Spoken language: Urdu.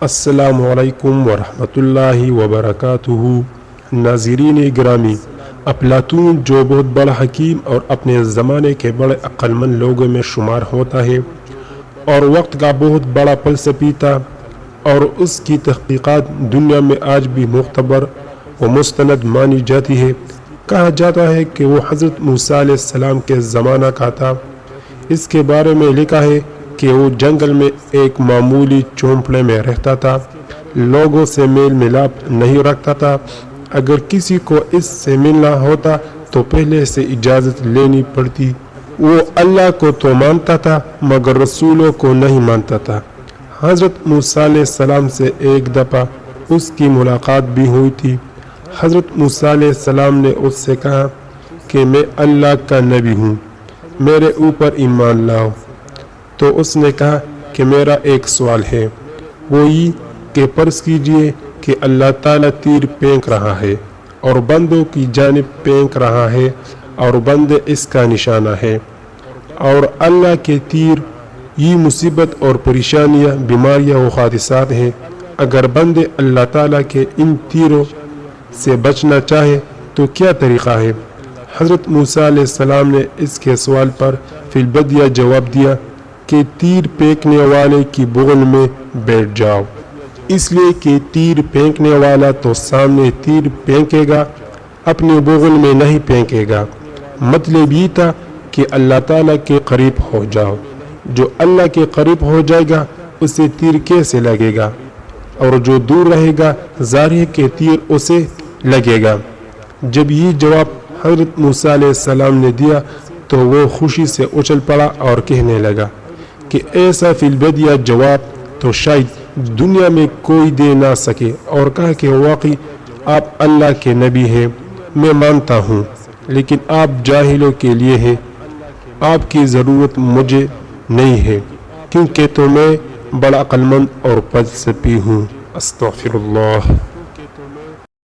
السلام علیکم ورحمۃ اللہ وبرکاتہ۔ ناظرین گرامی، افلاطون جو بہت بڑا حکیم اور اپنے زمانے کے بڑے عقل مند لوگوں میں شمار ہوتا ہے اور وقت کا بہت بڑا فلسفی تھا، اور اس کی تحقیقات دنیا میں آج بھی معتبر و مستند مانی جاتی ہے۔ کہا جاتا ہے کہ وہ حضرت موسیٰ علیہ السلام کے زمانہ کا تھا۔ اس کے بارے میں لکھا ہے کہ وہ جنگل میں ایک معمولی جھونپڑے میں رہتا تھا، لوگوں سے میل ملاپ نہیں رکھتا تھا۔ اگر کسی کو اس سے ملنا ہوتا تو پہلے سے اجازت لینی پڑتی۔ وہ اللہ کو تو مانتا تھا مگر رسولوں کو نہیں مانتا تھا۔ حضرت موسیٰ علیہ السلام سے ایک دفعہ اس کی ملاقات بھی ہوئی تھی۔ حضرت موسیٰ علیہ السلام نے اس سے کہا کہ میں اللہ کا نبی ہوں، میرے اوپر ایمان لاؤ۔ تو اس نے کہا کہ میرا ایک سوال ہے، وہ یہ کہ فرض کیجئے کہ اللہ تعالیٰ تیر پھینک رہا ہے اور بندوں کی جانب پھینک رہا ہے اور بندے اس کا نشانہ ہے، اور اللہ کے تیر یہ مصیبت اور پریشانیاں، بیماریاں و حادثات ہیں۔ اگر بندے اللہ تعالیٰ کے ان تیروں سے بچنا چاہے تو کیا طریقہ ہے؟ حضرت موسیٰ علیہ السلام نے اس کے سوال پر فی البدیہ جواب دیا کہ تیر پھینکنے والے کی بغل میں بیٹھ جاؤ، اس لیے کہ تیر پھینکنے والا تو سامنے تیر پھینکے گا، اپنے بغل میں نہیں پھینکے گا۔ مطلب یہ تھا کہ اللہ تعالیٰ کے قریب ہو جاؤ۔ جو اللہ کے قریب ہو جائے گا اسے تیر کیسے لگے گا، اور جو دور رہے گا ظاہر ہے کہ تیر اسے لگے گا۔ جب یہ جواب حضرت موسیٰ علیہ السلام نے دیا تو وہ خوشی سے اچھل پڑا اور کہنے لگا کہ ایسا فی البدیہ جواب تو شاید دنیا میں کوئی دے نہ سکے، اور کہا کہ واقعی آپ اللہ کے نبی ہیں، میں مانتا ہوں، لیکن آپ جاہلوں کے لیے ہیں، آپ کی ضرورت مجھے نہیں ہے، کیونکہ تو میں بڑا عقل مند اور فلسفی ہوں۔ استغفر اللہ۔